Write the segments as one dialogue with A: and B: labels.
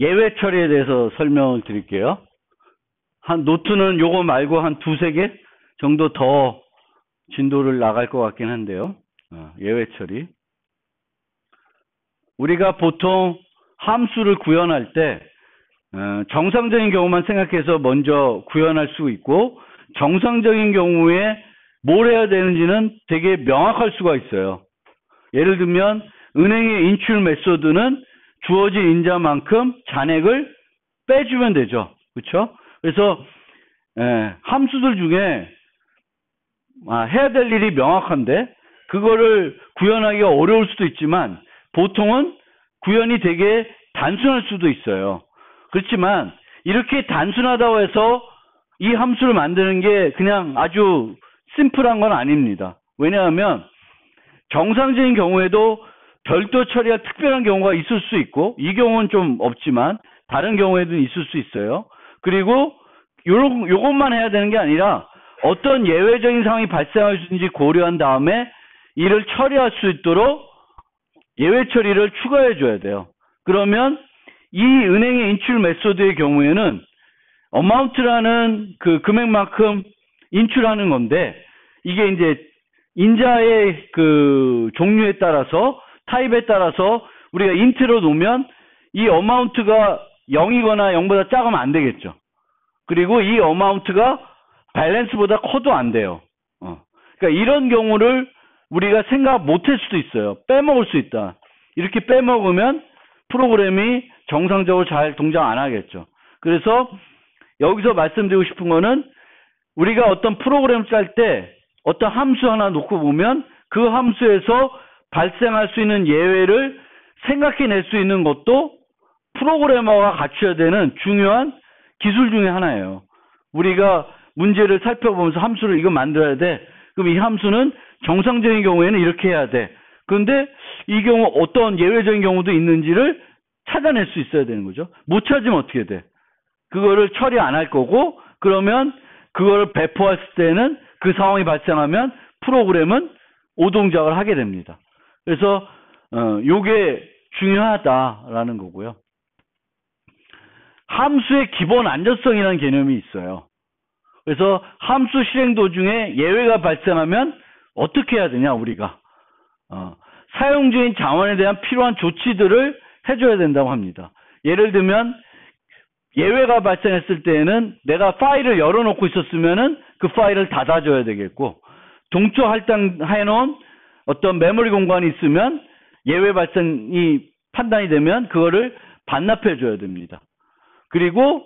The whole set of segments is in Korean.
A: 예외 처리에 대해서 설명을 드릴게요. 한 노트는 요거 말고 한 두세 개 정도 더 진도를 나갈 것 같긴 한데요. 예외 처리. 우리가 보통 함수를 구현할 때 정상적인 경우만 생각해서 먼저 구현할 수 있고, 정상적인 경우에 뭘 해야 되는지는 되게 명확할 수가 있어요. 예를 들면 은행의 인출 메소드는 주어진 인자만큼 잔액을 빼주면 되죠. 그렇죠? 그래서 함수들 중에 해야 될 일이 명확한데 그거를 구현하기가 어려울 수도 있지만 보통은 구현이 되게 단순할 수도 있어요. 그렇지만 이렇게 단순하다고 해서 이 함수를 만드는 게 그냥 아주 심플한 건 아닙니다. 왜냐하면 정상적인 경우에도 별도 처리가 특별한 경우가 있을 수 있고, 이 경우는 좀 없지만 다른 경우에도 있을 수 있어요. 그리고 요것만 해야 되는 게 아니라 어떤 예외적인 상황이 발생할 수 있는지 고려한 다음에 이를 처리할 수 있도록 예외 처리를 추가해 줘야 돼요. 그러면 이 은행의 인출 메소드의 경우에는 어마운트라는 그 금액만큼 인출하는 건데, 이게 이제 인자의 그 종류에 따라서, 타입에 따라서 우리가 인트로 놓으면 이 어마운트가 0이거나 0보다 작으면 안 되겠죠. 그리고 이 어마운트가 밸런스보다 커도 안 돼요. 그러니까 이런 경우를 우리가 생각 못할 수도 있어요. 빼먹을 수 있다. 이렇게 빼먹으면 프로그램이 정상적으로 잘 동작 안 하겠죠. 그래서 여기서 말씀드리고 싶은 거는, 우리가 어떤 프로그램 짤 때 어떤 함수 하나 놓고 보면 그 함수에서 발생할 수 있는 예외를 생각해낼 수 있는 것도 프로그래머가 갖춰야 되는 중요한 기술 중에 하나예요. 우리가 문제를 살펴보면서 함수를 이거 만들어야 돼. 그럼 이 함수는 정상적인 경우에는 이렇게 해야 돼. 그런데 이 경우 어떤 예외적인 경우도 있는지를 찾아낼 수 있어야 되는 거죠. 못 찾으면 어떻게 돼? 그거를 처리 안 할 거고, 그러면 그거를 배포했을 때는 그 상황이 발생하면 프로그램은 오동작을 하게 됩니다. 그래서 요게 중요하다라는 거고요. 함수의 기본 안전성이라는 개념이 있어요. 그래서 함수 실행 도중에 예외가 발생하면 어떻게 해야 되냐, 우리가 사용 중인 자원에 대한 필요한 조치들을 해줘야 된다고 합니다. 예를 들면 예외가 발생했을 때에는 내가 파일을 열어놓고 있었으면은 그 파일을 닫아줘야 되겠고, 동초 할당해 놓은 어떤 메모리 공간이 있으면 예외 발생이 판단이 되면 그거를 반납해 줘야 됩니다. 그리고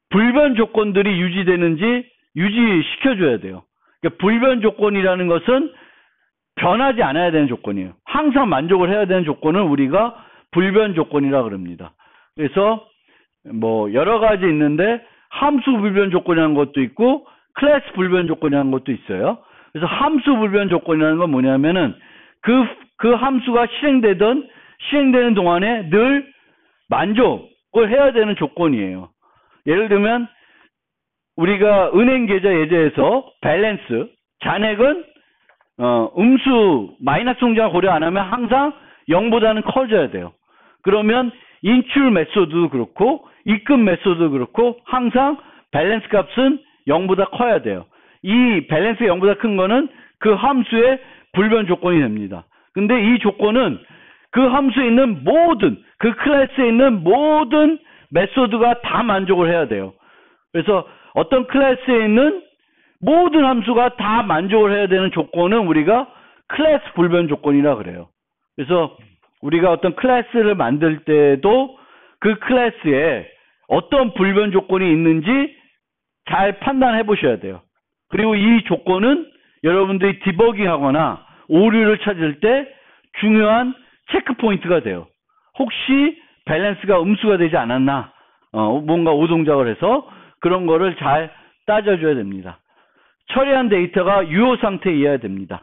A: 불변 조건들이 유지되는지 유지시켜 줘야 돼요. 그러니까 불변 조건이라는 것은 변하지 않아야 되는 조건이에요. 항상 만족을 해야 되는 조건을 우리가 불변 조건이라 그럽니다. 그래서 뭐 여러 가지 있는데 함수 불변 조건이라는 것도 있고 클래스 불변 조건이라는 것도 있어요. 그래서 함수 불변 조건이라는 건 뭐냐면은 그 함수가 실행되는 동안에 늘 만족을 해야 되는 조건이에요. 예를 들면 우리가 은행 계좌 예제에서 밸런스, 잔액은 음수 마이너스 통장을 고려 안 하면 항상 0보다는 커져야 돼요. 그러면 인출 메소드도 그렇고 입금 메소드도 그렇고 항상 밸런스 값은 0보다 커야 돼요. 이 밸런스 0보다 큰 거는 그 함수의 불변 조건이 됩니다. 근데 이 조건은 그 함수에 있는 그 클래스에 있는 모든 메소드가 다 만족을 해야 돼요. 그래서 어떤 클래스에 있는 모든 함수가 다 만족을 해야 되는 조건은 우리가 클래스 불변 조건이라 그래요. 그래서 우리가 어떤 클래스를 만들 때도 그 클래스에 어떤 불변 조건이 있는지 잘 판단해 보셔야 돼요. 그리고 이 조건은 여러분들이 디버깅 하거나 오류를 찾을 때 중요한 체크 포인트가 돼요. 혹시 밸런스가 음수가 되지 않았나, 뭔가 오동작을 해서 그런 거를 잘 따져줘야 됩니다. 처리한 데이터가 유효 상태이어야 됩니다.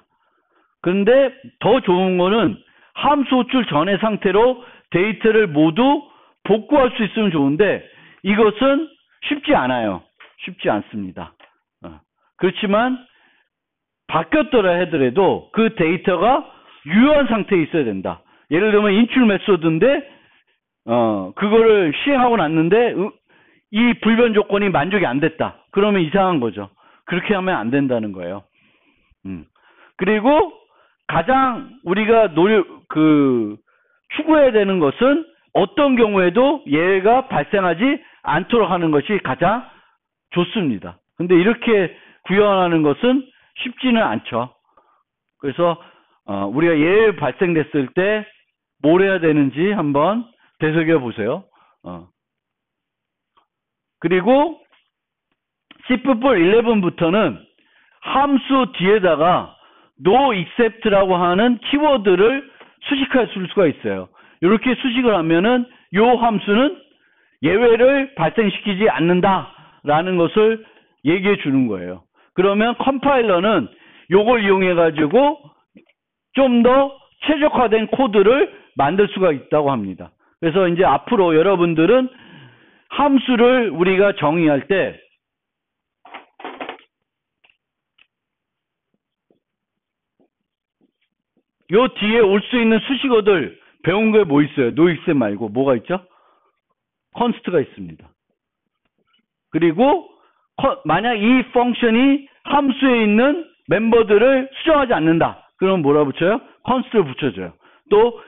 A: 그런데 더 좋은 거는 함수 호출 전의 상태로 데이터를 모두 복구할 수 있으면 좋은데 이것은 쉽지 않아요. 쉽지 않습니다. 그렇지만 바뀌었더라 하더라도 그 데이터가 유효한 상태에 있어야 된다. 예를 들면 인출 메소드인데 그거를 시행하고 났는데 이 불변 조건이 만족이 안 됐다. 그러면 이상한 거죠. 그렇게 하면 안 된다는 거예요. 그리고 가장 우리가 추구해야 되는 것은 어떤 경우에도 예외가 발생하지 않도록 하는 것이 가장 좋습니다. 근데 이렇게 구현하는 것은 쉽지는 않죠. 그래서 우리가 예외 발생됐을 때 뭘 해야 되는지 한번 되새겨 보세요. 그리고 C++ 11부터는 함수 뒤에다가 no except라고 하는 키워드를 수식할 수가 있어요. 이렇게 수식을 하면은 이 함수는 예외를 발생시키지 않는다라는 것을 얘기해 주는 거예요. 그러면 컴파일러는 이걸 이용해 가지고 좀 더 최적화된 코드를 만들 수가 있다고 합니다. 그래서 이제 앞으로 여러분들은 함수를 우리가 정의할 때 요 뒤에 올 수 있는 수식어들 배운 게 뭐 있어요? 노익셈 말고 뭐가 있죠? 컨스트가 있습니다. 그리고 만약 이 펑션이 함수에 있는 멤버들을 수정하지 않는다. 그럼 뭐라 붙여요? 컨스트를 붙여줘요. 또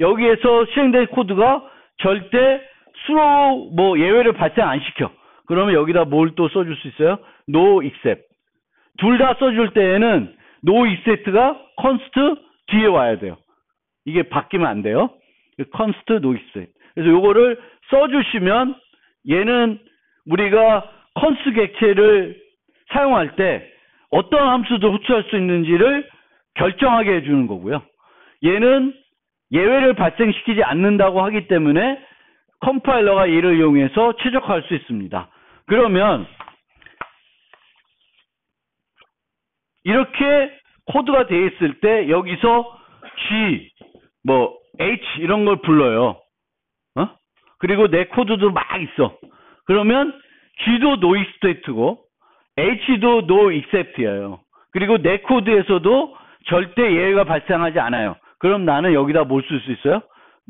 A: 여기에서 실행된 코드가 절대 수로 예외를 발생 안 시켜. 그러면 여기다 뭘 또 써줄 수 있어요? no except. 둘 다 써줄 때에는 no except가 const 뒤에 와야 돼요. 이게 바뀌면 안 돼요. const no except. 그래서 요거를 써주시면 얘는 우리가 const 객체를 사용할 때 어떤 함수도 호출할 수 있는지를 결정하게 해주는 거고요. 얘는 예외를 발생시키지 않는다고 하기 때문에 컴파일러가 얘를 이용해서 최적화할 수 있습니다. 그러면 이렇게 코드가 되어 있을 때 여기서 G, H 이런 걸 불러요. 그리고 내 코드도 막 있어. 그러면 G도 no except고 H도 no except예요. 그리고 내 코드에서도 절대 예외가 발생하지 않아요. 그럼 나는 여기다 뭘 쓸 수 있어요?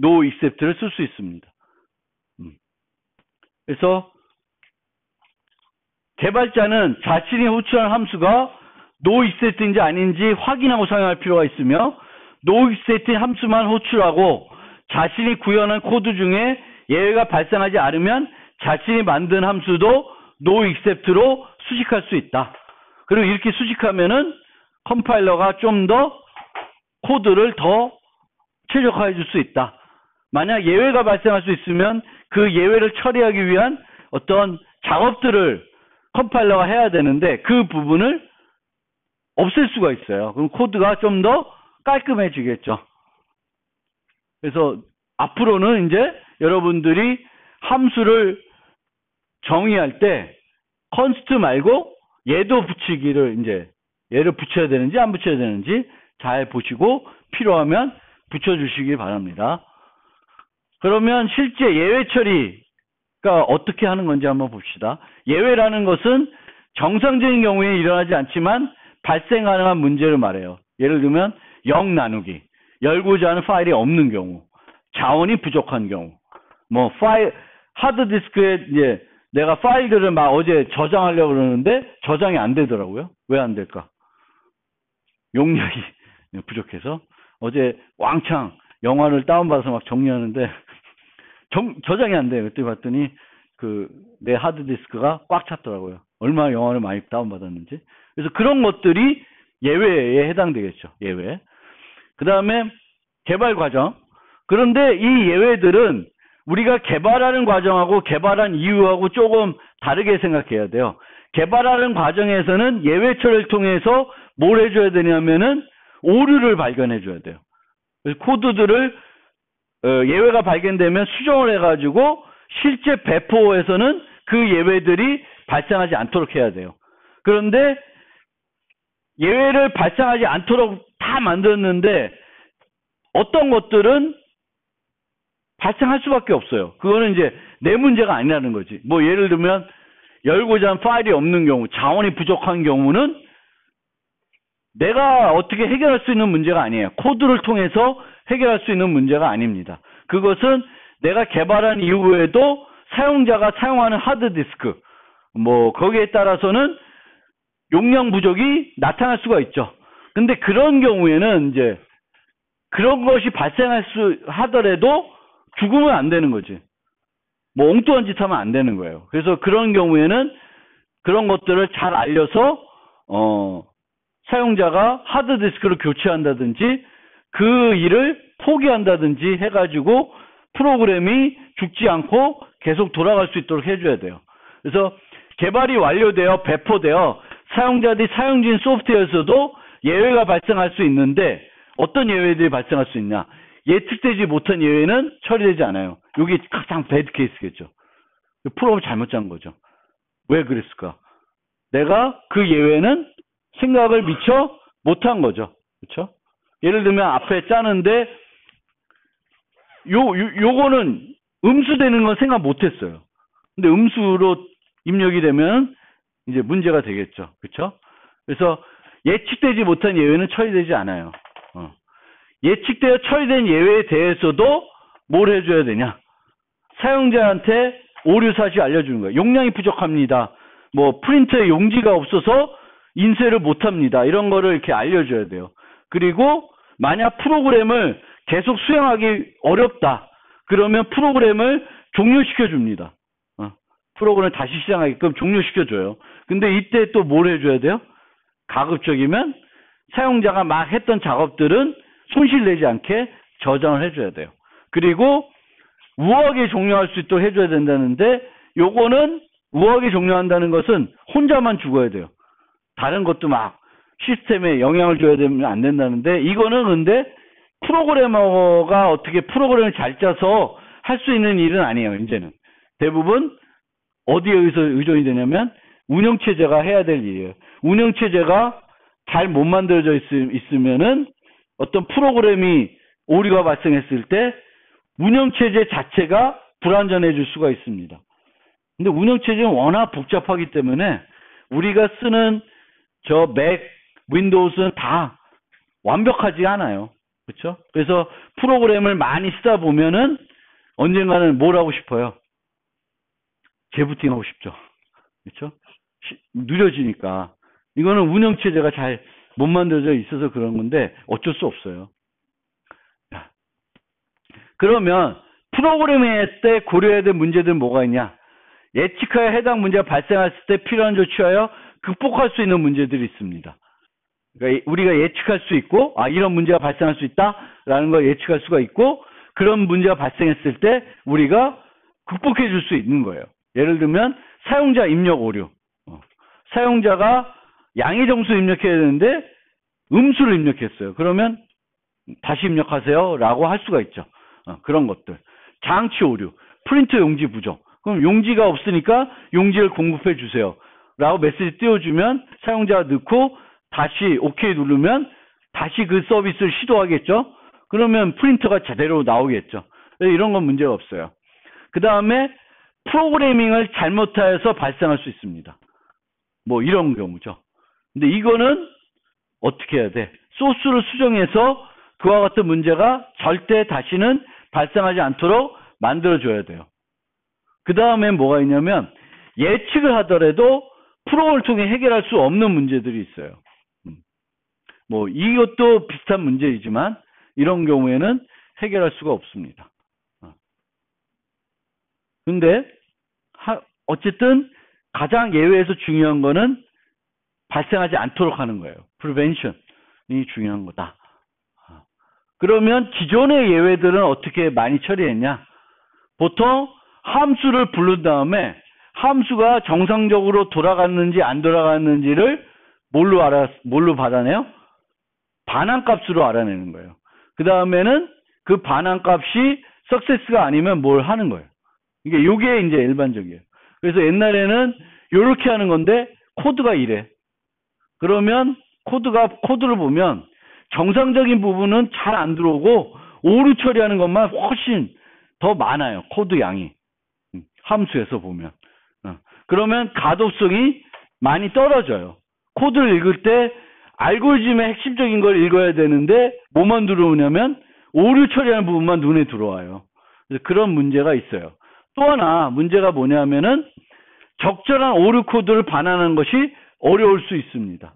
A: no except를 쓸 수 있습니다. 그래서 개발자는 자신이 호출한 함수가 no except인지 아닌지 확인하고 사용할 필요가 있으며 no except인 함수만 호출하고 자신이 구현한 코드 중에 예외가 발생하지 않으면 자신이 만든 함수도 no except로 수식할 수 있다. 그리고 이렇게 수식하면은 컴파일러가 좀 더 코드를 더 최적화해 줄 수 있다. 만약 예외가 발생할 수 있으면 그 예외를 처리하기 위한 어떤 작업들을 컴파일러가 해야 되는데 그 부분을 없앨 수가 있어요. 그럼 코드가 좀 더 깔끔해지겠죠. 그래서 앞으로는 이제 여러분들이 함수를 정의할 때 const 말고 얘도 붙이기를 이제 얘를 붙여야 되는지 안 붙여야 되는지 잘 보시고 필요하면 붙여주시기 바랍니다. 그러면 실제 예외 처리가 어떻게 하는 건지 한번 봅시다. 예외라는 것은 정상적인 경우에 일어나지 않지만 발생 가능한 문제를 말해요. 예를 들면 0 나누기, 열고자 하는 파일이 없는 경우, 자원이 부족한 경우, 하드디스크에 이제 내가 파일들을 막 어제 저장하려고 그러는데 저장이 안 되더라고요. 왜 안 될까? 용량이 부족해서 어제 왕창 영화를 다운받아서 막 정리하는데 저장이 안 돼요. 그때 봤더니 내 하드디스크가 꽉 찼더라고요. 얼마나 영화를 많이 다운받았는지. 그래서 그런 것들이 예외에 해당되겠죠. 예외. 그 다음에 개발 과정. 그런데 이 예외들은 우리가 개발하는 과정하고 개발한 이유하고 조금 다르게 생각해야 돼요. 개발하는 과정에서는 예외 처리를 통해서 뭘 해줘야 되냐면은 오류를 발견해 줘야 돼요. 그래서 코드들을 예외가 발견되면 수정을 해가지고 실제 배포에서는 그 예외들이 발생하지 않도록 해야 돼요. 그런데 예외를 발생하지 않도록 다 만들었는데 어떤 것들은 발생할 수밖에 없어요. 그거는 이제 내 문제가 아니라는 거지. 예를 들면 열고자 하는 파일이 없는 경우, 자원이 부족한 경우는 내가 어떻게 해결할 수 있는 문제가 아니에요. 코드를 통해서 해결할 수 있는 문제가 아닙니다. 그것은 내가 개발한 이후에도 사용자가 사용하는 하드디스크, 뭐 거기에 따라서는 용량 부족이 나타날 수가 있죠. 근데 그런 경우에는 이제 그런 것이 발생할 수 하더라도 죽으면 안 되는 거지. 뭐 엉뚱한 짓 하면 안 되는 거예요. 그래서 그런 경우에는 그런 것들을 잘 알려서 사용자가 하드디스크를 교체한다든지 그 일을 포기한다든지 해가지고 프로그램이 죽지 않고 계속 돌아갈 수 있도록 해줘야 돼요. 그래서 개발이 완료되어 배포되어 사용자들이 사용 중인 소프트웨어에서도 예외가 발생할 수 있는데 어떤 예외들이 발생할 수 있냐? 예측되지 못한 예외는 처리되지 않아요. 이게 가장 배드 케이스겠죠. 프로그램을 잘못 짠 거죠. 왜 그랬을까? 내가 그 예외는 생각을 미처 못한 거죠. 그렇죠? 예를 들면 앞에 짜는데 요거는 음수되는 건 생각 못했어요. 근데 음수로 입력이 되면 이제 문제가 되겠죠. 그렇죠? 그래서 예측되지 못한 예외는 처리되지 않아요. 예측되어 처리된 예외에 대해서도 뭘 해줘야 되냐? 사용자한테 오류 사실 알려주는 거예요. 용량이 부족합니다. 뭐 프린터에 용지가 없어서 인쇄를 못합니다. 이런 거를 이렇게 알려줘야 돼요. 그리고 만약 프로그램을 계속 수행하기 어렵다. 그러면 프로그램을 종료시켜 줍니다. 프로그램을 다시 시작하게끔 종료시켜 줘요. 근데 이때 또 뭘 해줘야 돼요? 가급적이면 사용자가 막 했던 작업들은 손실내지 않게 저장을 해줘야 돼요. 그리고 우아하게 종료할 수 있도록 해줘야 된다는데 요거는 우아하게 종료한다는 것은 혼자만 죽어야 돼요. 다른 것도 막 시스템에 영향을 줘야 되면 안 된다는데 이거는 근데 프로그래머가 어떻게 프로그램을 잘 짜서 할 수 있는 일은 아니에요. 이제는 대부분 어디에 의존이 되냐면 운영체제가 해야 될 일이에요. 운영체제가 잘 못 만들어져 있으면은 어떤 프로그램이 오류가 발생했을 때 운영체제 자체가 불완전해질 수가 있습니다. 근데 운영체제는 워낙 복잡하기 때문에 우리가 쓰는 저 맥, 윈도우스는 다 완벽하지 않아요. 그렇죠? 그래서 프로그램을 많이 쓰다 보면은 언젠가는 뭘 하고 싶어요? 재부팅 하고 싶죠. 그렇죠? 느려지니까. 이거는 운영체제가 잘 못 만들어져 있어서 그런 건데 어쩔 수 없어요. 그러면 프로그래밍 때 고려해야 될 문제들은 뭐가 있냐? 예측하여 해당 문제가 발생했을 때 필요한 조치하여 극복할 수 있는 문제들이 있습니다. 그러니까 우리가 예측할 수 있고 이런 문제가 발생할 수 있다라는 걸 예측할 수가 있고 그런 문제가 발생했을 때 우리가 극복해 줄 수 있는 거예요. 예를 들면 사용자 입력 오류. 사용자가 양의 정수 입력해야 되는데 음수를 입력했어요. 그러면 다시 입력하세요 라고 할 수가 있죠. 그런 것들. 장치 오류. 프린터 용지 부족. 그럼 용지가 없으니까 용지를 공급해 주세요 라고 메시지 띄워주면 사용자가 넣고 다시 OK 누르면 다시 그 서비스를 시도하겠죠. 그러면 프린터가 제대로 나오겠죠. 이런 건 문제가 없어요. 그 다음에 프로그래밍을 잘못하여서 발생할 수 있습니다. 뭐 이런 경우죠. 근데 이거는 어떻게 해야 돼? 소스를 수정해서 그와 같은 문제가 절대 다시는 발생하지 않도록 만들어줘야 돼요. 그 다음에 뭐가 있냐면 예측을 하더라도 프로그램을 통해 해결할 수 없는 문제들이 있어요. 뭐 이것도 비슷한 문제이지만 이런 경우에는 해결할 수가 없습니다. 근데 어쨌든 가장 예외에서 중요한 거는 발생하지 않도록 하는 거예요. 프리벤션이 중요한 거다. 그러면 기존의 예외들은 어떻게 많이 처리했냐? 보통 함수를 부른 다음에 함수가 정상적으로 돌아갔는지 안 돌아갔는지를 뭘로 받아내요? 반환값으로 알아내는 거예요. 그 다음에는 그 반환값이 석세스가 아니면 뭘 하는 거예요. 이게 이제 일반적이에요. 그래서 옛날에는 이렇게 하는 건데 코드가 이래. 그러면 코드를 보면 정상적인 부분은 잘 안 들어오고 오류 처리하는 것만 훨씬 더 많아요. 코드 양이. 함수에서 보면. 그러면 가독성이 많이 떨어져요. 코드를 읽을 때 알고리즘의 핵심적인 걸 읽어야 되는데 뭐만 들어오냐면 오류 처리하는 부분만 눈에 들어와요. 그래서 그런 문제가 있어요. 또 하나 문제가 뭐냐면은 적절한 오류 코드를 반환하는 것이 어려울 수 있습니다.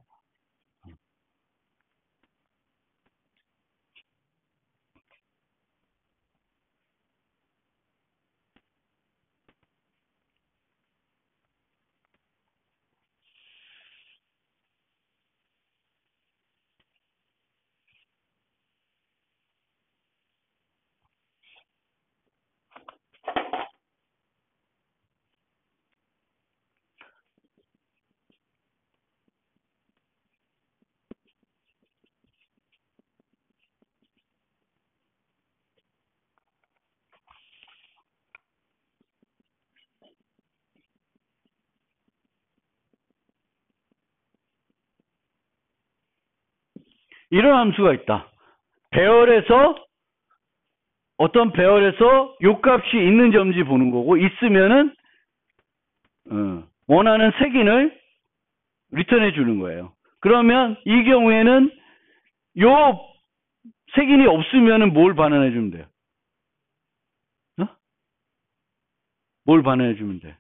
A: 이런 함수가 있다. 배열에서 어떤 배열에서 요 값이 있는지 없는지 보는 거고, 있으면은 원하는 색인을 리턴해 주는 거예요. 그러면 이 경우에는 요 색인이 없으면은 뭘 반환해 주면 돼요? 뭘 반환해 주면 돼?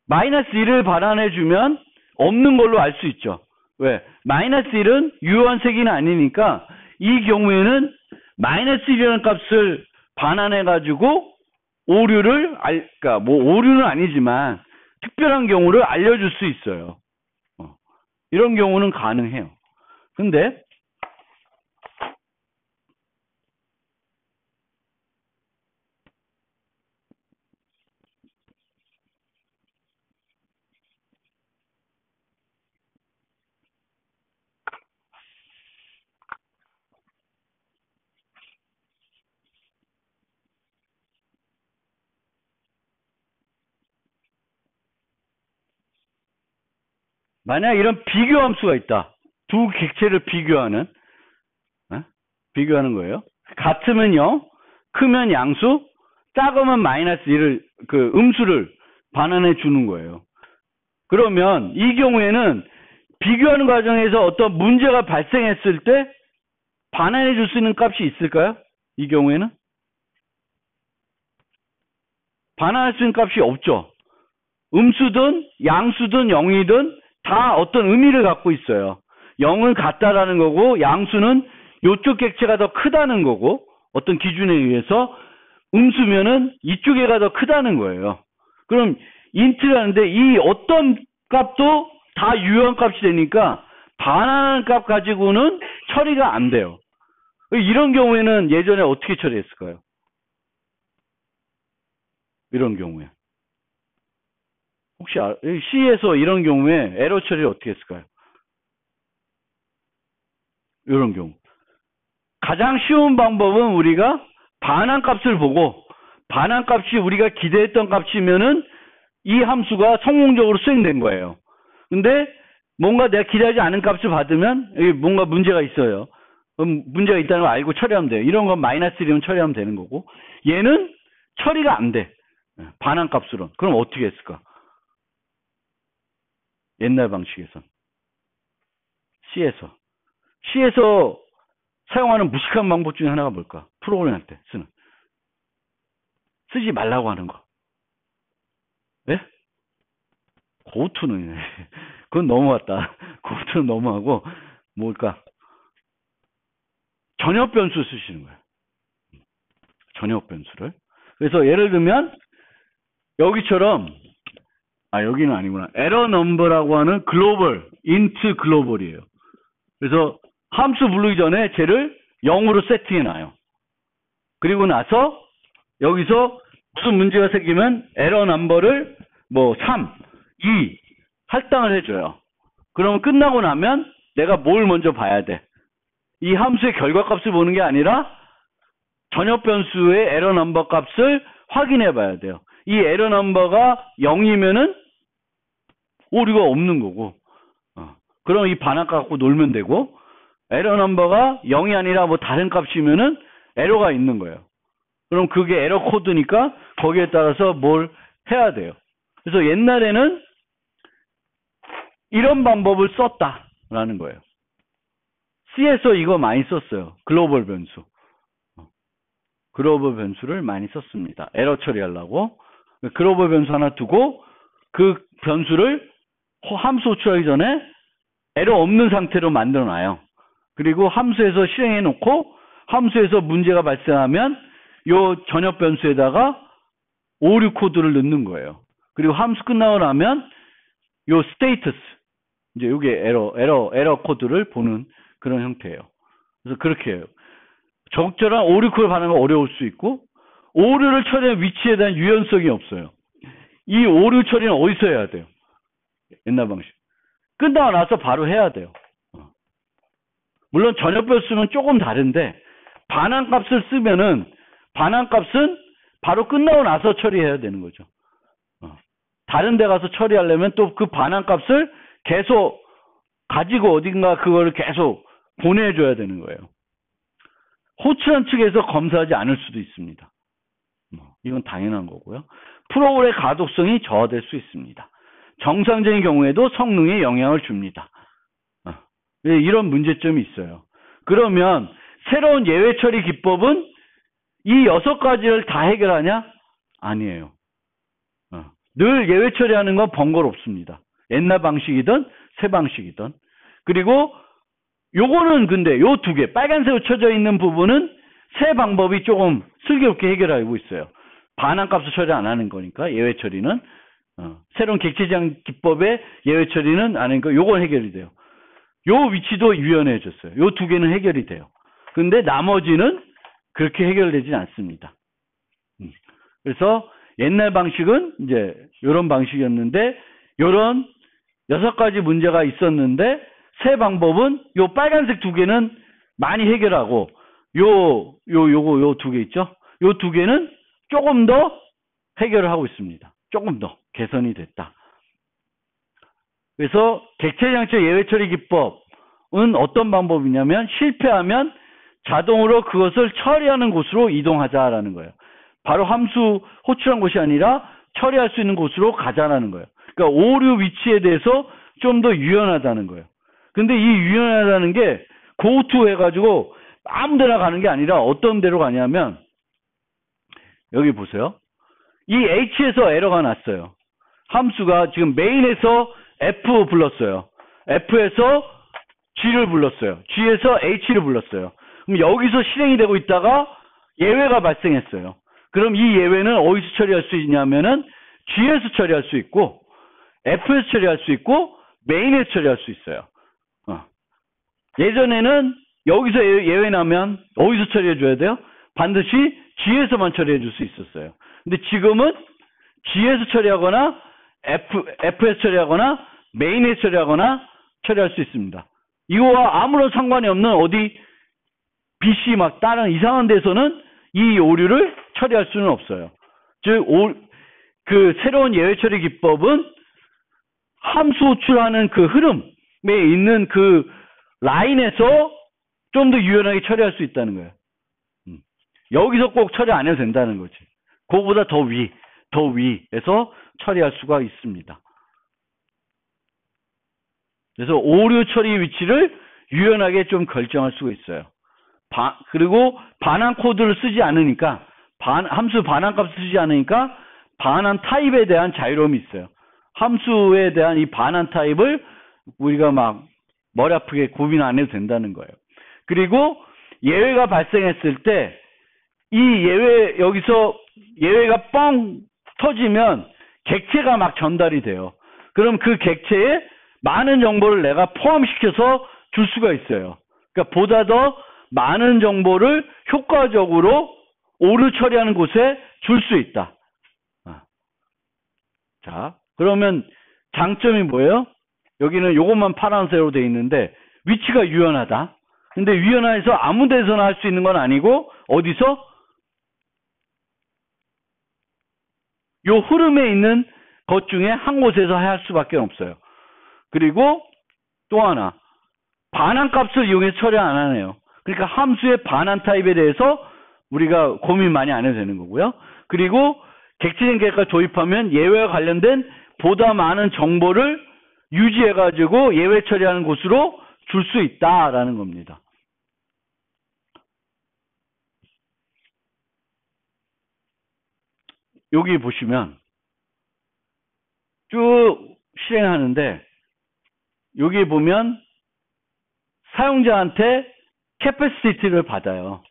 A: 마이너스 1을 반환해 주면 없는 걸로 알 수 있죠. 왜? 마이너스 1은 유효한 색인이 아니니까 이 경우에는 마이너스 1이라는 값을 반환해 가지고 오류를 그러니까 뭐 오류는 아니지만 특별한 경우를 알려줄 수 있어요. 이런 경우는 가능해요. 근데 만약 이런 비교 함수가 있다. 두 객체를 비교하는 거예요. 같으면 0, 크면 양수, 작으면 마이너스 1을 음수를 반환해 주는 거예요. 그러면 이 경우에는 비교하는 과정에서 어떤 문제가 발생했을 때 반환해 줄 수 있는 값이 있을까요? 이 경우에는 반환할 수 있는 값이 없죠. 음수든 양수든 0이든 다 어떤 의미를 갖고 있어요. 0은 같다라는 거고 양수는 이쪽 객체가 더 크다는 거고, 어떤 기준에 의해서 음수면은 이쪽 애가 더 크다는 거예요. 그럼 인트라는데 이 어떤 값도 다 유효한 값이 되니까 반환하는 값 가지고는 처리가 안 돼요. 이런 경우에는 예전에 어떻게 처리했을까요? 이런 경우에 혹시 C에서 이런 경우에 에러 처리를 어떻게 했을까요? 이런 경우 가장 쉬운 방법은 우리가 반환 값을 보고, 반환 값이 우리가 기대했던 값이면은 이 함수가 성공적으로 수행된 거예요. 근데 뭔가 내가 기대하지 않은 값을 받으면 뭔가 문제가 있어요. 그럼 문제가 있다는 걸 알고 처리하면 돼요. 이런 건 마이너스 1이면 처리하면 되는 거고, 얘는 처리가 안 돼. 반환 값으로. 그럼 어떻게 했을까? 옛날 방식에선 C에서 사용하는 무식한 방법 중에 하나가 뭘까? 프로그램 할 때 쓰지 말라고 하는 거. 네? 고투는 그건 넘어갔다. 고투는 넘어가고 뭘까? 전역 변수 쓰시는 거예요. 전역 변수를. 그래서 예를 들면 여기처럼 여기는 아니구나. 에러 넘버라고 하는 글로벌, 인트 글로벌이에요. 그래서 함수 부르기 전에 쟤를 0으로 세팅해 놔요. 그리고 나서 여기서 무슨 문제가 생기면 에러 넘버를 3, 2 할당을 해줘요. 그러면 끝나고 나면 내가 뭘 먼저 봐야 돼? 이 함수의 결과값을 보는 게 아니라 전역 변수의 에러 넘버 값을 확인해 봐야 돼요. 이 에러 넘버가 0이면은 오류가 없는 거고, 그럼 이 반환 갖고 놀면 되고, 에러 넘버가 0이 아니라 다른 값이면은 에러가 있는 거예요. 그럼 그게 에러 코드니까 거기에 따라서 뭘 해야 돼요. 그래서 옛날에는 이런 방법을 썼다라는 거예요. C에서 이거 많이 썼어요. 글로벌 변수. 글로벌 변수를 많이 썼습니다. 에러 처리하려고. 글로벌 변수 하나 두고 그 변수를 함수 호출하기 전에 에러 없는 상태로 만들어 놔요. 그리고 함수에서 실행해 놓고 함수에서 문제가 발생하면 요 전역 변수에다가 오류 코드를 넣는 거예요. 그리고 함수 끝나고 나면 요 스테이터스, 이제 요게 에러 코드를 보는 그런 형태예요. 그래서 그렇게 해요. 적절한 오류 코드 반응이 어려울 수 있고, 오류를 처리한 위치에 대한 유연성이 없어요. 이 오류 처리는 어디서 해야 돼요? 옛날 방식. 끝나고 나서 바로 해야 돼요. 물론 전역별 쓰면 조금 다른데, 반환값을 쓰면은, 반환값은 바로 끝나고 나서 처리해야 되는 거죠. 다른 데 가서 처리하려면 또 그 반환값을 계속 가지고 어딘가 그거를 계속 보내줘야 되는 거예요. 호출한 측에서 검사하지 않을 수도 있습니다. 이건 당연한 거고요. 프로그램의 가독성이 저하될 수 있습니다. 정상적인 경우에도 성능에 영향을 줍니다. 이런 문제점이 있어요. 그러면 새로운 예외 처리 기법은 이 6가지를 다 해결하냐? 아니에요. 늘 예외 처리하는 건 번거롭습니다. 옛날 방식이든 새 방식이든. 그리고 요거는 근데 요 2개, 빨간색으로 쳐져 있는 부분은 새 방법이 조금 슬기롭게 해결하고 있어요. 반환값을 처리 안 하는 거니까 예외 처리는 새로운 객체제한 기법의 예외 처리는 안 하니까 요건 해결이 돼요. 요 위치도 유연해졌어요. 요 2개는 해결이 돼요. 근데 나머지는 그렇게 해결되진 않습니다. 그래서 옛날 방식은 이제 요런 방식이었는데 요런 6가지 문제가 있었는데 새 방법은 요 빨간색 2개는 많이 해결하고 요거 2개 있죠? 요 2개는 조금 더 해결을 하고 있습니다. 조금 더 개선이 됐다. 그래서 객체장치 예외 처리 기법은 어떤 방법이냐면 실패하면 자동으로 그것을 처리하는 곳으로 이동하자라는 거예요. 바로 함수 호출한 곳이 아니라 처리할 수 있는 곳으로 가자라는 거예요. 그러니까 오류 위치에 대해서 좀 더 유연하다는 거예요. 근데 이 유연하다는 게 go to 해가지고 아무 데나 가는 게 아니라 어떤 데로 가냐면 여기 보세요. 이 H에서 에러가 났어요. 함수가 지금 메인에서 F 불렀어요. F에서 G를 불렀어요. G에서 H를 불렀어요. 그럼 여기서 실행이 되고 있다가 예외가 발생했어요. 그럼 이 예외는 어디서 처리할 수 있냐면은 G에서 처리할 수 있고 F에서 처리할 수 있고 메인에서 처리할 수 있어요. 예전에는 여기서 예외 나면 어디서 처리해 줘야 돼요? 반드시 G에서만 처리해 줄 수 있었어요. 근데 지금은 G에서 처리하거나 F에서 처리하거나 메인에서 처리하거나 처리할 수 있습니다. 이거와 아무런 상관이 없는 어디 BC 막 다른 이상한 데서는 이 오류를 처리할 수는 없어요. 즉, 그 새로운 예외 처리 기법은 함수 호출하는 그 흐름에 있는 그 라인에서 좀 더 유연하게 처리할 수 있다는 거예요. 여기서 꼭 처리 안 해도 된다는 거지. 그거보다 더 위에서 처리할 수가 있습니다. 그래서 오류 처리 위치를 유연하게 좀 결정할 수가 있어요. 그리고 반환 코드를 쓰지 않으니까, 함수 반환값을 쓰지 않으니까 반환 타입에 대한 자유로움이 있어요. 함수에 대한 이 반환 타입을 우리가 막 머리 아프게 고민 안 해도 된다는 거예요. 그리고 예외가 발생했을 때 이 여기서 예외가 뻥 터지면 객체가 막 전달이 돼요. 그럼 그 객체에 많은 정보를 내가 포함시켜서 줄 수가 있어요. 그러니까 보다 더 많은 정보를 효과적으로 오류 처리하는 곳에 줄 수 있다. 자, 그러면 장점이 뭐예요? 여기는 요것만 파란색으로 되어 있는데 위치가 유연하다. 근데 유연해서 아무 데서나 할 수 있는 건 아니고 어디서? 요 흐름에 있는 것 중에 한 곳에서 할 수밖에 없어요. 그리고 또 하나, 반환값을 이용해서 처리 안 하네요. 그러니까 함수의 반환 타입에 대해서 우리가 고민 많이 안 해도 되는 거고요. 그리고 객체적 계획을 도입하면 예외와 관련된 보다 많은 정보를 유지해가지고 예외 처리하는 곳으로 줄 수 있다라는 겁니다. 여기 보시면 쭉 실행하는데 여기 보면 사용자한테 캐패시티를 받아요.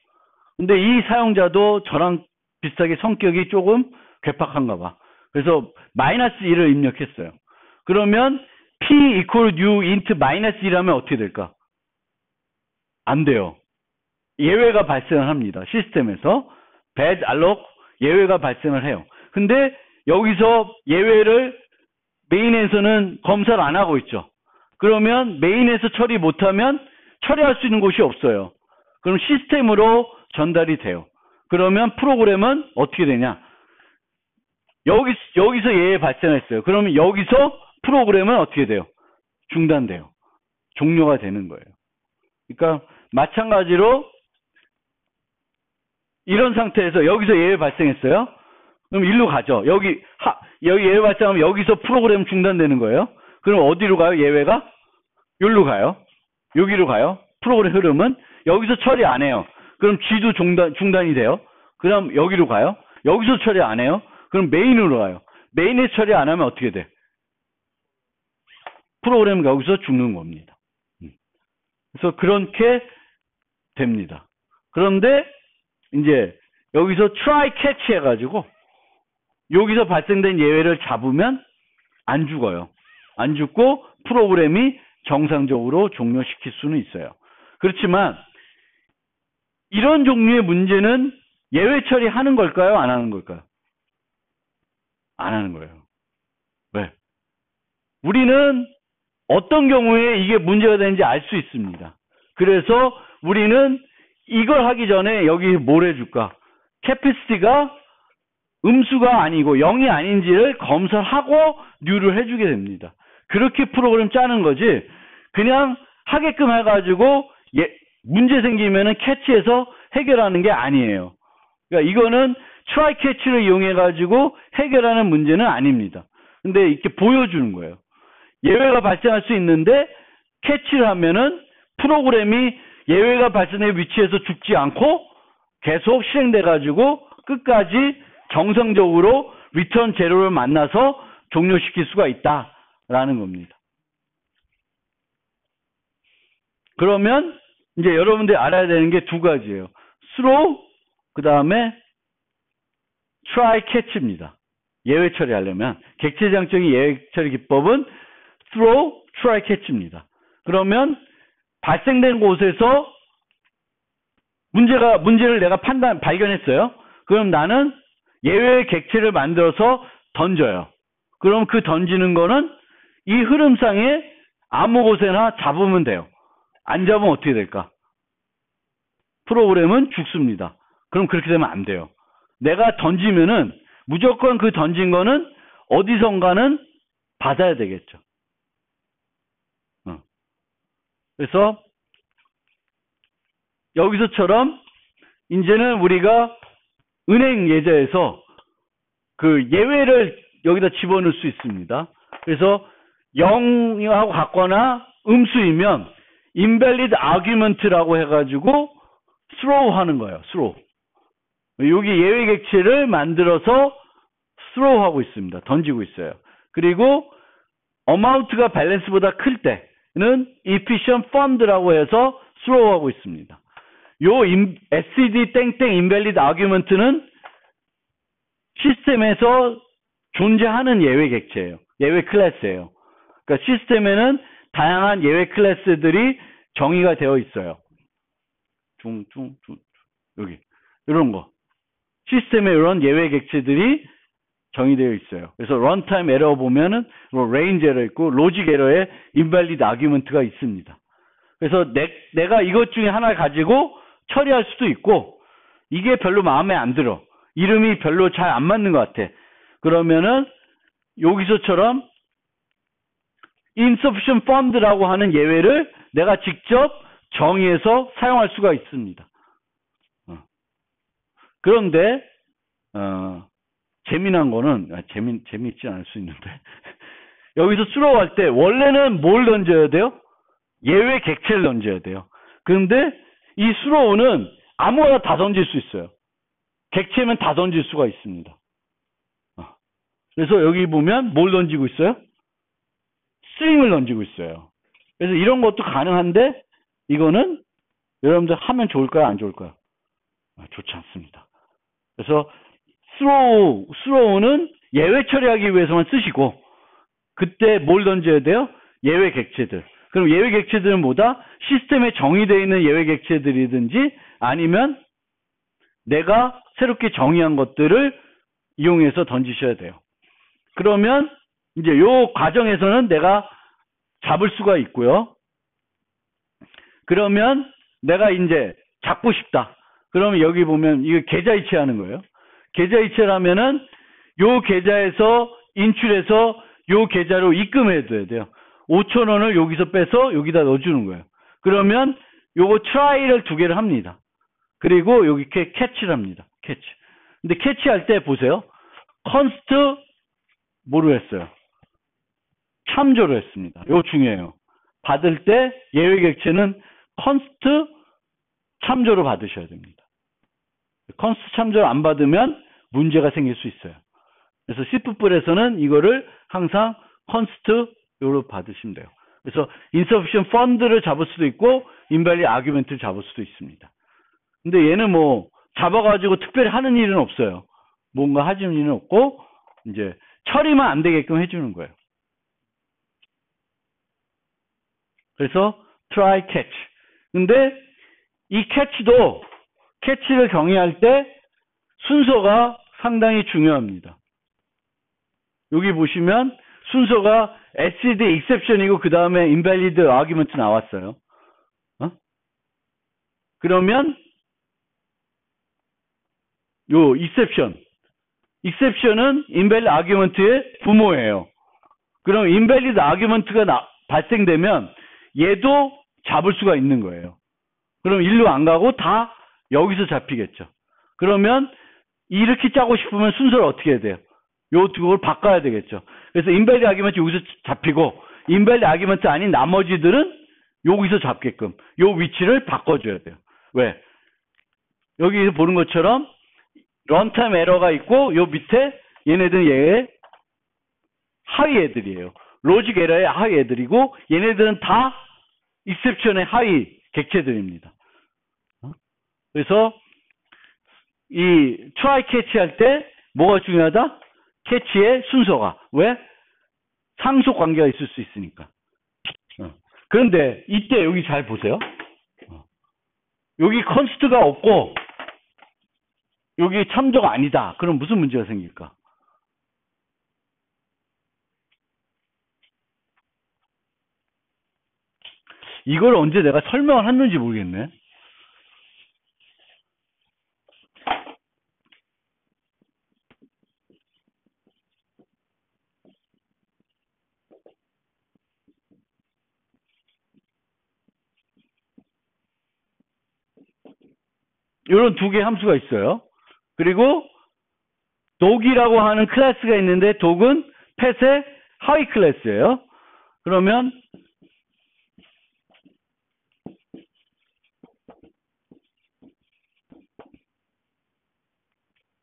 A: 근데 이 사용자도 저랑 비슷하게 성격이 조금 괴팍한가 봐. 그래서 -1을 입력했어요. 그러면 P equal U int -1하면 어떻게 될까? 안 돼요. 예외가 발생을 합니다. 시스템에서 bad alloc 예외가 발생을 해요. 근데 여기서 예외를 메인에서는 검사를 안 하고 있죠. 그러면 메인에서 처리 못하면 처리할 수 있는 곳이 없어요. 그럼 시스템으로 전달이 돼요. 그러면 프로그램은 어떻게 되냐? 여기서 예외 발생했어요. 그러면 여기서 프로그램은 어떻게 돼요? 중단돼요. 종료가 되는 거예요. 그러니까 마찬가지로 이런 상태에서 여기서 예외 발생했어요. 그럼 일로 가죠. 여기 예외 발생하면 여기서 프로그램 중단되는 거예요. 그럼 어디로 가요? 예외가? 여기로 가요. 여기로 가요. 프로그램 흐름은 여기서 처리 안 해요. 그럼 G도 중단이 돼요. 그럼 여기로 가요. 여기서 처리 안 해요. 그럼 메인으로 가요. 메인에 처리 안 하면 어떻게 돼? 프로그램 여기서 죽는 겁니다. 그래서 그렇게 됩니다. 그런데 이제 여기서 try catch 해가지고 여기서 발생된 예외를 잡으면 안 죽어요. 안 죽고 프로그램이 정상적으로 종료시킬 수는 있어요. 그렇지만 이런 종류의 문제는 예외 처리하는 걸까요? 안 하는 걸까요? 안 하는 거예요. 왜? 우리는 어떤 경우에 이게 문제가 되는지 알 수 있습니다. 그래서 우리는 이걸 하기 전에 여기 뭘 해줄까? 캐피시티가 음수가 아니고 0이 아닌지를 검사하고 뉴를 해주게 됩니다. 그렇게 프로그램 짜는 거지 그냥 하게끔 해가지고 문제 생기면은 캐치해서 해결하는 게 아니에요. 그러니까 이거는 try catch를 이용해가지고 해결하는 문제는 아닙니다. 근데 이렇게 보여주는 거예요. 예외가 발생할 수 있는데 캐치를 하면은 프로그램이 예외가 발생된 위치에서 죽지 않고 계속 실행돼가지고 끝까지 정상적으로 리턴 제로를 만나서 종료시킬 수가 있다라는 겁니다. 그러면 이제 여러분들이 알아야 되는 게 두 가지예요. throw 그 다음에 try catch입니다. 예외 처리하려면 객체장적인 예외 처리 기법은 throw, try catch입니다. 그러면 발생된 곳에서 문제를 내가 발견했어요. 그럼 나는 예외 객체를 만들어서 던져요. 그럼 그 던지는 거는 이 흐름상에 아무 곳에나 잡으면 돼요. 안 잡으면 어떻게 될까? 프로그램은 죽습니다. 그럼 그렇게 되면 안 돼요. 내가 던지면은 무조건 그 던진 거는 어디선가는 받아야 되겠죠. 그래서 여기서처럼 이제는 우리가 은행 예제에서 그 예외를 여기다 집어넣을 수 있습니다. 그래서 0하고 같거나 음수이면 invalid argument라고 해가지고 throw 하는 거예요. throw. 여기 예외 객체를 만들어서 throw 하고 있습니다. 던지고 있어요. 그리고 amount가 밸런스보다 클 때는 efficient fund라고 해서 throw 하고 있습니다. 요 SCD 땡땡 invalid argument는 시스템에서 존재하는 예외 객체예요. 예외 클래스예요. 그러니까 시스템에는 다양한 예외 클래스들이 정의가 되어 있어요. 여기 이런 거. 시스템에 이런 예외 객체들이 정의되어 있어요. 그래서 런타임 에러 보면은 레인지 에러 있고 로직 에러에 invalid argument가 있습니다. 그래서 내가 이것 중에 하나 가지고 처리할 수도 있고 이게 별로 마음에 안 들어. 이름이 별로 잘 안 맞는 것 같아. 그러면은 여기서처럼 insufficient fund라고 하는 예외를 내가 직접 정의해서 사용할 수가 있습니다. 그런데 재미난 거는 재미있지 않을 수 있는데 여기서 수로할 때 원래는 뭘 던져야 돼요? 예외 객체를 던져야 돼요. 그런데 이 수로우는 아무거나 다 던질 수 있어요. 객체면 다 던질 수가 있습니다. 그래서 여기 보면 뭘 던지고 있어요? 스트링을 던지고 있어요. 그래서 이런 것도 가능한데 이거는 여러분들 하면 좋을까요? 안 좋을까요? 좋지 않습니다. 그래서 스로우는 예외 처리하기 위해서만 쓰시고 그때 뭘 던져야 돼요? 예외 객체들. 그럼 예외 객체들은 뭐다? 시스템에 정의되어 있는 예외 객체들이든지 아니면 내가 새롭게 정의한 것들을 이용해서 던지셔야 돼요. 그러면 이제 요 과정에서는 내가 잡을 수가 있고요. 그러면 내가 이제 잡고 싶다. 그러면 여기 보면 이거 계좌이체 하는 거예요. 계좌이체라면은 요 계좌에서 인출해서 요 계좌로 입금해 둬야 돼요. 5,000원을 여기서 빼서 여기다 넣어주는 거예요. 그러면 요거 트라이를 2개를 합니다. 그리고 여기 이렇게 캐치를 합니다. 캐치. 근데 캐치할 때 보세요. 컨스트 뭐로 했어요? 참조로 했습니다. 이거 중요해요. 받을 때 예외 객체는 컨스트 참조로 받으셔야 됩니다. 컨스트 참조를 안 받으면 문제가 생길 수 있어요. 그래서 C++에서는 이거를 항상 컨스트로 받으시면 돼요. 그래서 insufficient fund를 잡을 수도 있고 invalid argument를 잡을 수도 있습니다. 근데 얘는 뭐 잡아가지고 특별히 하는 일은 없어요. 뭔가 하시는 일은 없고 이제 처리만 안 되게끔 해주는 거예요. 그래서 try catch. 근데 이 캐치를 정의할 때 순서가 상당히 중요합니다. 여기 보시면 순서가 acid exception이고 그 다음에 invalid argument 나왔어요. 그러면 요 exception은 invalid argument의 부모예요. 그럼 invalid argument가 발생되면 얘도 잡을 수가 있는 거예요. 그럼 일로 안 가고 다 여기서 잡히겠죠. 그러면 이렇게 짜고 싶으면 순서를 어떻게 해야 돼요? 요 두 걸 바꿔야 되겠죠. 그래서 invalid argument 여기서 잡히고 invalid argument 아닌 나머지들은 여기서 잡게끔 요 위치를 바꿔줘야 돼요. 왜? 여기서 보는 것처럼 런타임 에러가 있고 요 밑에 얘네들은 얘의 하위 애들이에요. 로직 에러의 하위 애들이고 얘네들은 다 익셉션의 하위 객체들입니다. 그래서 이 try catch 할 때 뭐가 중요하다? 캐치의 순서가. 왜? 상속 관계가 있을 수 있으니까. 그런데 이때 여기 잘 보세요. 여기 컨스트가 없고 여기 참조가 아니다. 그럼 무슨 문제가 생길까? 이걸 언제 내가 설명을 했는지 모르겠네. 이런 2개 함수가 있어요. 그리고 독이라고 하는 클래스가 있는데 독은 펫의 하위 클래스예요. 그러면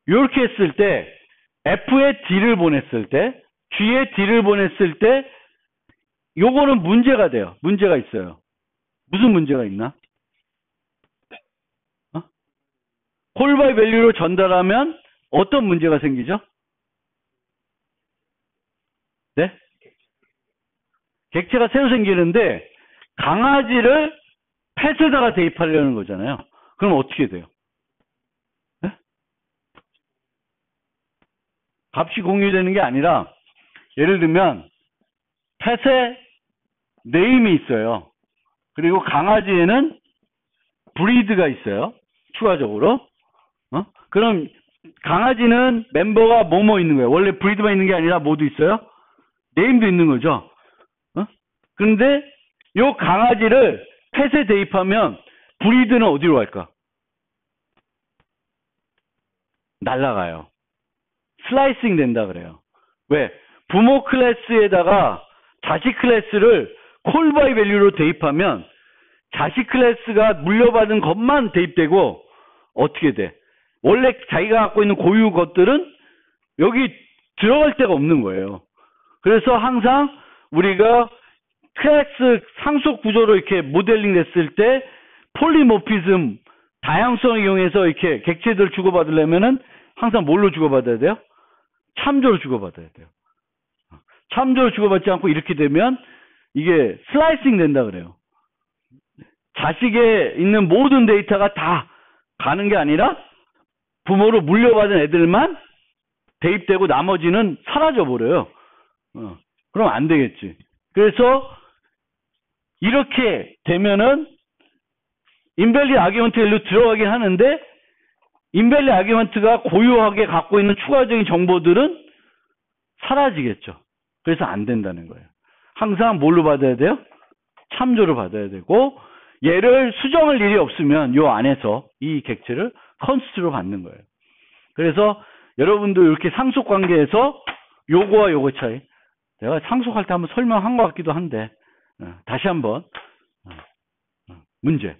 A: 이렇게 했을 때 F에 D를 보냈을 때 G에 D를 보냈을 때 요거는 문제가 돼요. 문제가 있어요. 무슨 문제가 있나? 콜 바이 밸류로 전달하면 어떤 문제가 생기죠? 네? 객체가 새로 생기는데 강아지를 펫에다가 대입하려는 거잖아요. 그럼 어떻게 돼요? 네? 값이 공유되는 게 아니라 예를 들면 펫에 네임이 있어요. 그리고 강아지에는 브리드가 있어요. 추가적으로. 그럼 강아지는 멤버가 뭐뭐 있는 거예요. 원래 브리드만 있는 게 아니라 뭐도 있어요? 네임도 있는 거죠. 그런데 요 강아지를 펫에 대입하면 브리드는 어디로 갈까? 날아가요. 슬라이싱 된다 그래요. 왜? 부모 클래스에다가 자식 클래스를 콜 바이 밸류로 대입하면 자식 클래스가 물려받은 것만 대입되고 어떻게 돼? 원래 자기가 갖고 있는 고유 것들은 여기 들어갈 데가 없는 거예요. 그래서 항상 우리가 클래스 상속 구조로 이렇게 모델링 됐을 때 폴리모피즘 다양성을 이용해서 이렇게 객체들을 주고받으려면은 항상 뭘로 주고받아야 돼요? 참조로 주고받아야 돼요. 참조로 주고받지 않고 이렇게 되면 이게 슬라이싱 된다 그래요. 자식에 있는 모든 데이터가 다 가는 게 아니라 부모로 물려받은 애들만 대입되고 나머지는 사라져 버려요. 그럼 안 되겠지. 그래서 이렇게 되면은 인밸리드 아규먼트 밸류 들어가긴 하는데 인밸리드 아규먼트가 고유하게 갖고 있는 추가적인 정보들은 사라지겠죠. 그래서 안 된다는 거예요. 항상 뭘로 받아야 돼요? 참조로 받아야 되고 얘를 수정할 일이 없으면 요 안에서 이 객체를 컨스트로 받는 거예요. 그래서 여러분도 이렇게 상속 관계에서 요거와 요거 차이 내가 상속할 때 한번 설명한 것 같기도 한데 다시 한번 문제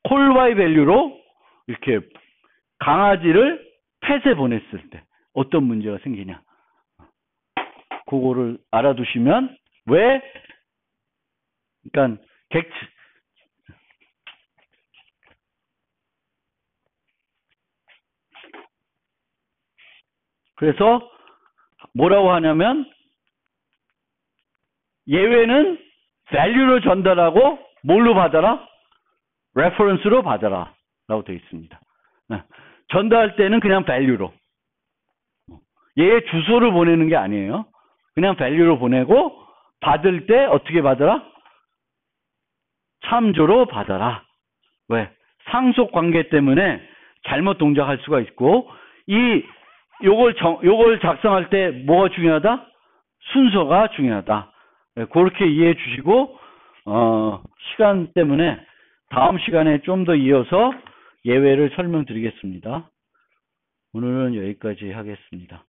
A: 콜Y 밸류로 이렇게 강아지를 펫에 보냈을 때 어떤 문제가 생기냐 그거를 알아두시면 왜 그러니까 객체 그래서 뭐라고 하냐면 예외는 value로 전달하고 뭘로 받아라? reference로 받아라 라고 되어 있습니다. 전달할 때는 그냥 value로 얘의 주소를 보내는 게 아니에요. 그냥 value로 보내고 받을 때 어떻게 받아라? 참조로 받아라. 왜? 상속 관계 때문에 잘못 동작할 수가 있고 요걸 작성할 때 뭐가 중요하다? 순서가 중요하다. 그렇게 이해해 주시고 시간 때문에 다음 시간에 좀 더 이어서 예외를 설명드리겠습니다. 오늘은 여기까지 하겠습니다.